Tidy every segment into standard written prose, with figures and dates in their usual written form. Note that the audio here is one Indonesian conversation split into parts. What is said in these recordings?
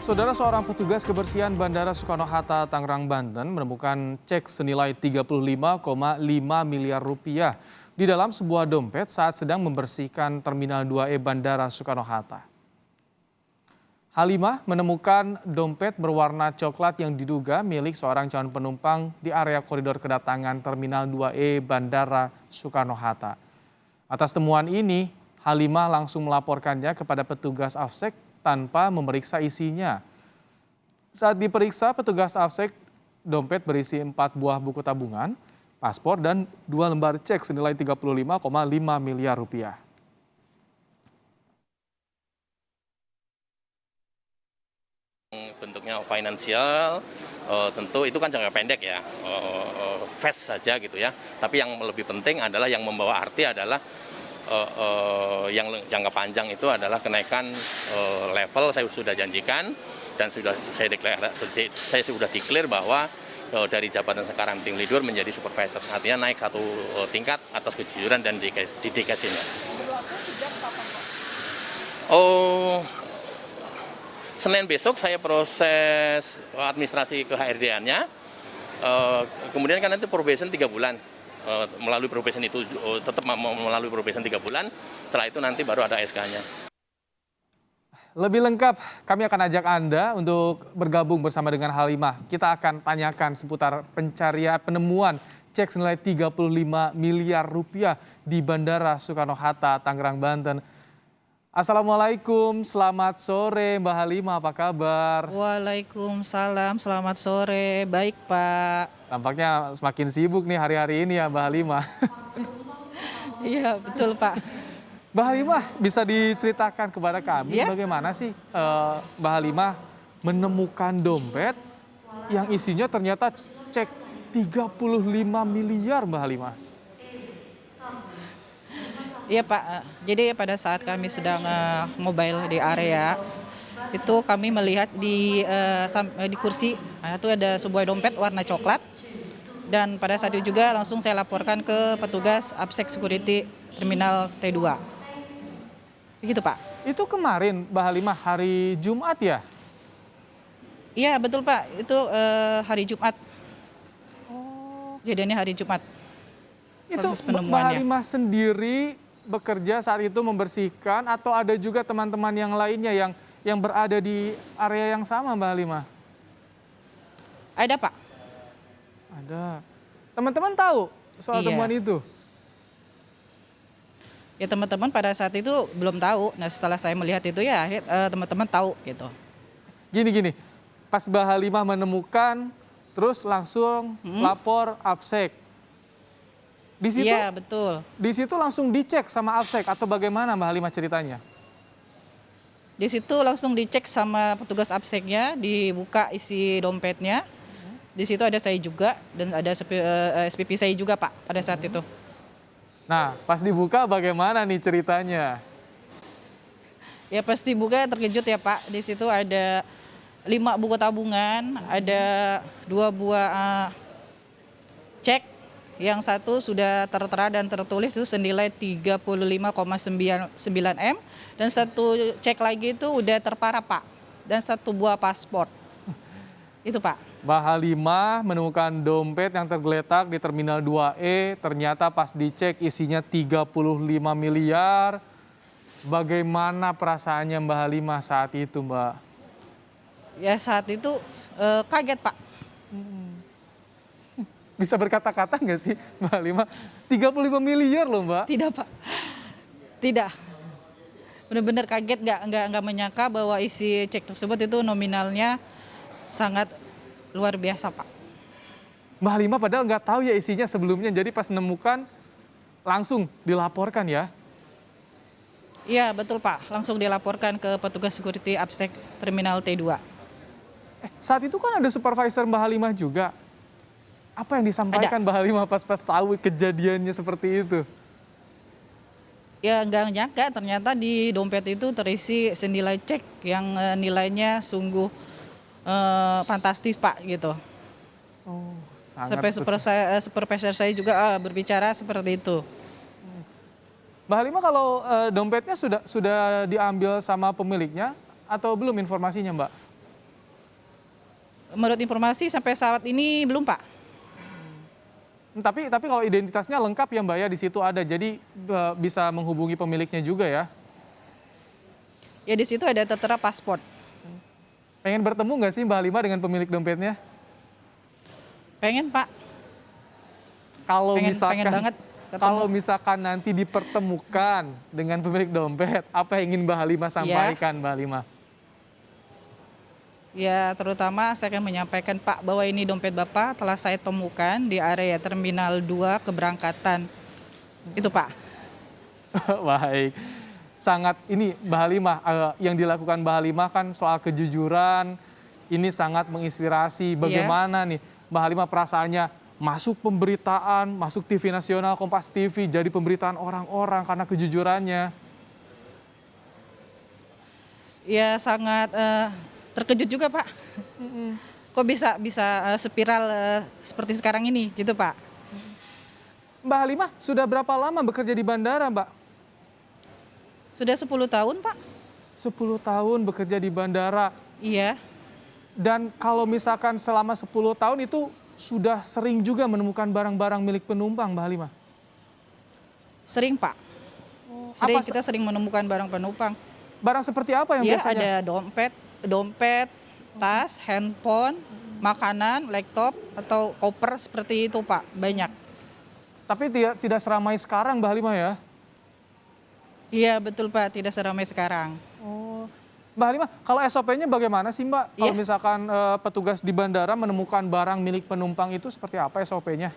Saudara, seorang petugas kebersihan Bandara Soekarno-Hatta, Tangerang, Banten menemukan cek senilai 35,5 miliar rupiah di dalam sebuah dompet saat sedang membersihkan Terminal 2E Bandara Soekarno-Hatta. Halimah menemukan dompet berwarna coklat yang diduga milik seorang calon penumpang di area koridor kedatangan Terminal 2E Bandara Soekarno-Hatta. Atas temuan ini, Halimah langsung melaporkannya kepada petugas Afsek tanpa memeriksa isinya. Saat diperiksa petugas Afsek, dompet berisi 4 buah buku tabungan, paspor, dan 2 lembar cek senilai 35,5 miliar rupiah. Bentuknya finansial, tentu itu kan jangka pendek ya, fast saja gitu ya. Tapi yang lebih penting adalah yang membawa arti adalah yang jangka panjang itu adalah kenaikan level. Saya sudah janjikan dan saya sudah declare bahwa dari jabatan sekarang tim leader menjadi supervisor, artinya naik 1 tingkat atas kejujuran dan dedikasinya. Senin besok saya proses administrasi ke HRD-nya, kemudian kan nanti probation 3 bulan. Melalui probation itu tetap melalui probation 3 bulan, setelah itu nanti baru ada SK-nya. Lebih lengkap, kami akan ajak Anda untuk bergabung bersama dengan Halimah. Kita akan tanyakan seputar pencarian penemuan cek senilai 35 miliar rupiah di Bandara Soekarno-Hatta, Tangerang, Banten. Assalamualaikum, selamat sore Mbak Halimah, apa kabar? Waalaikumsalam, selamat sore. Baik, Pak. Tampaknya semakin sibuk nih hari-hari ini ya Mbak Halimah. Iya, betul, Pak. Mbak Halimah, bisa diceritakan kepada kami bagaimana sih Mbak Halimah menemukan dompet yang isinya ternyata cek 35 miliar, Mbak Halimah? Iya, Pak. Jadi pada saat kami sedang mobile di area, itu kami melihat di kursi, itu ada sebuah dompet warna coklat. Dan pada saat itu juga langsung saya laporkan ke petugas Afsek Security Terminal T2. Begitu, Pak. Itu kemarin Mbak Halimah hari Jumat ya? Iya, betul, Pak. Itu hari Jumat. Jadinya hari Jumat. Itu Mbak Halimah sendiri bekerja saat itu membersihkan atau ada juga teman-teman yang lainnya yang berada di area yang sama, Mbak Halimah? Ada, Pak. Ada. Teman-teman tahu soal temuan itu? Ya, teman-teman pada saat itu belum tahu. Nah, setelah saya melihat itu ya teman-teman tahu gitu. Gini, pas Mbak Halimah menemukan, terus langsung lapor Afsek. Di situ, iya, betul. Di situ langsung dicek sama Afsek atau bagaimana Mbak Halimah ceritanya? Di situ langsung dicek sama petugas Afseknya, dibuka isi dompetnya. Di situ ada saya juga dan ada SPP saya juga, Pak, pada saat itu. Nah, pas dibuka bagaimana nih ceritanya? Ya pasti buka terkejut ya, Pak. Di situ ada 5 buku tabungan, ada 2 buah cek. Yang satu sudah tertera dan tertulis itu senilai 35,9 M. Dan satu cek lagi itu udah terparah, Pak. Dan 1 buah paspor. Itu, Pak. Mbak Halimah menemukan dompet yang tergeletak di Terminal 2E. Ternyata pas dicek isinya 35 miliar. Bagaimana perasaannya Mbak Halimah saat itu, Mbak? Ya saat itu kaget, Pak. Bisa berkata-kata nggak sih Mbak Halimah? 35 miliar loh, Mbak. Tidak, Pak. Tidak. Benar-benar kaget, nggak menyangka bahwa isi cek tersebut itu nominalnya sangat luar biasa, Pak. Mbak Halimah padahal nggak tahu ya isinya sebelumnya, jadi pas nemukan langsung dilaporkan ya? Iya, betul, Pak. Langsung dilaporkan ke petugas security Afsek Terminal T2. Saat itu kan ada supervisor Mbak Halimah juga. Apa yang disampaikan Mbak Halimah pas tahu kejadiannya seperti itu? Ya nggak nyangka ternyata di dompet itu terisi senilai cek yang nilainya sungguh fantastis, Pak, gitu. Oh, Sampai supervisor saya juga berbicara seperti itu. Mbak Halimah, kalau dompetnya sudah diambil sama pemiliknya atau belum informasinya, Mbak? Menurut informasi sampai saat ini belum, Pak. Tapi kalau identitasnya lengkap ya Mbak ya, di situ ada, jadi bisa menghubungi pemiliknya juga ya. Ya di situ ada tertera paspor. Pengen bertemu nggak sih Mbak Halimah dengan pemilik dompetnya? Pengen, Pak. Kalau Pengen banget ketemu. kalau misalkan nanti dipertemukan dengan pemilik dompet, apa yang ingin Mbak Halimah sampaikan Mbak Halimah? Ya, terutama saya akan menyampaikan, Pak, bahwa ini dompet Bapak telah saya temukan di area Terminal 2 keberangkatan. Itu, Pak. Baik, sangat ini Mbak Halimah, yang dilakukan Mbak Halimah kan soal kejujuran, ini sangat menginspirasi. Bagaimana nih Mbak Halimah perasaannya masuk pemberitaan, masuk TV nasional, Kompas TV, jadi pemberitaan orang-orang karena kejujurannya? Ya, sangat terkejut juga, Pak. Kok bisa spiral seperti sekarang ini, gitu, Pak. Mbak Halimah sudah berapa lama bekerja di bandara, Mbak? Sudah 10 tahun, Pak. 10 tahun bekerja di bandara. Iya. Dan kalau misalkan selama 10 tahun itu sudah sering juga menemukan barang-barang milik penumpang, Mbak Halimah? Sering, Pak. Kita sering menemukan barang penumpang. Barang seperti apa yang Iya, biasanya? ada dompet, tas, handphone, makanan, laptop, atau koper seperti itu, Pak. Banyak. Tapi tidak seramai sekarang, Mbak Halimah ya? Iya, betul, Pak. Tidak seramai sekarang. Oh, Mbak Halimah, kalau SOP-nya bagaimana sih Mbak? Kalau Iya. misalkan petugas di bandara menemukan barang milik penumpang itu seperti apa SOP-nya?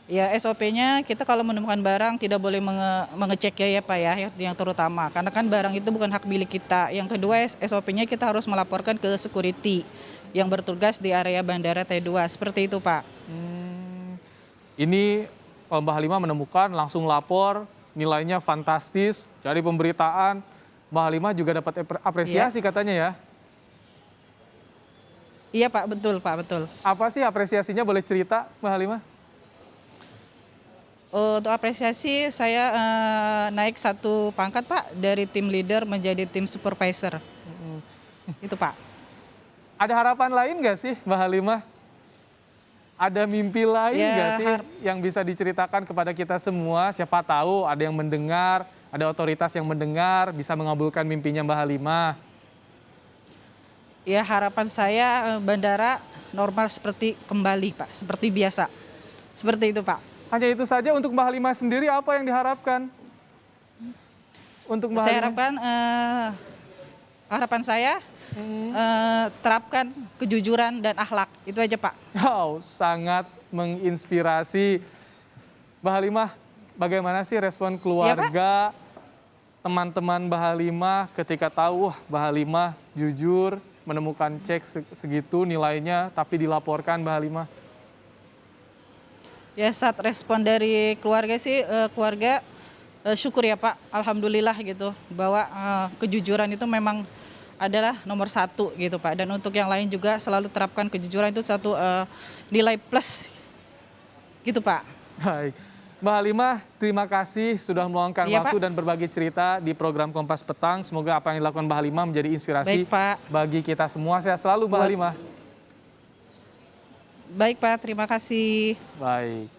Ya, SOP-nya kita kalau menemukan barang tidak boleh mengecek ya Pak ya, yang terutama. Karena kan barang itu bukan hak milik kita. Yang kedua, SOP-nya kita harus melaporkan ke security yang bertugas di area Bandara T2. Seperti itu, Pak. Ini kalau Mbak Halimah menemukan langsung lapor, nilainya fantastis, jadi pemberitaan. Mbak Halimah juga dapat apresiasi katanya ya? Iya, Pak, betul, Pak, betul. Apa sih apresiasinya, boleh cerita Mbak Halimah? Untuk apresiasi saya naik 1 pangkat, Pak, dari tim leader menjadi tim supervisor. Itu, Pak. Ada harapan lain nggak sih Mbak Halimah? Ada mimpi lain Ya, nggak sih yang bisa diceritakan kepada kita semua? Siapa tahu ada yang mendengar, ada otoritas yang mendengar, bisa mengabulkan mimpinya Mbak Halimah. Ya, harapan saya bandara normal seperti kembali, Pak, seperti biasa. Seperti itu, Pak. Hanya itu saja. Untuk Mbak Halimah sendiri apa yang diharapkan? Untuk Mbak Saya Halimah? harapkan harapan saya terapkan kejujuran dan akhlak. Itu aja, Pak. Wow, sangat menginspirasi. Mbak Halimah, bagaimana sih respon keluarga, teman-teman Mbak Halimah ketika tahu Mbak Halimah jujur menemukan cek segitu nilainya tapi dilaporkan Mbak Halimah? Ya, saat respon dari keluarga sih, keluarga syukur ya Pak, alhamdulillah gitu, bahwa kejujuran itu memang adalah nomor 1 gitu Pak. Dan untuk yang lain juga selalu terapkan kejujuran, itu satu nilai plus gitu Pak. Baik, Mbak Halimah, terima kasih sudah meluangkan Iya, waktu Pak. dan berbagi cerita di program Kompas Petang. Semoga apa yang dilakukan Mbak Halimah menjadi inspirasi Baik, Pak. bagi kita semua. Sehat selalu Mbak Halimah. Baik Pak, terima kasih. Baik.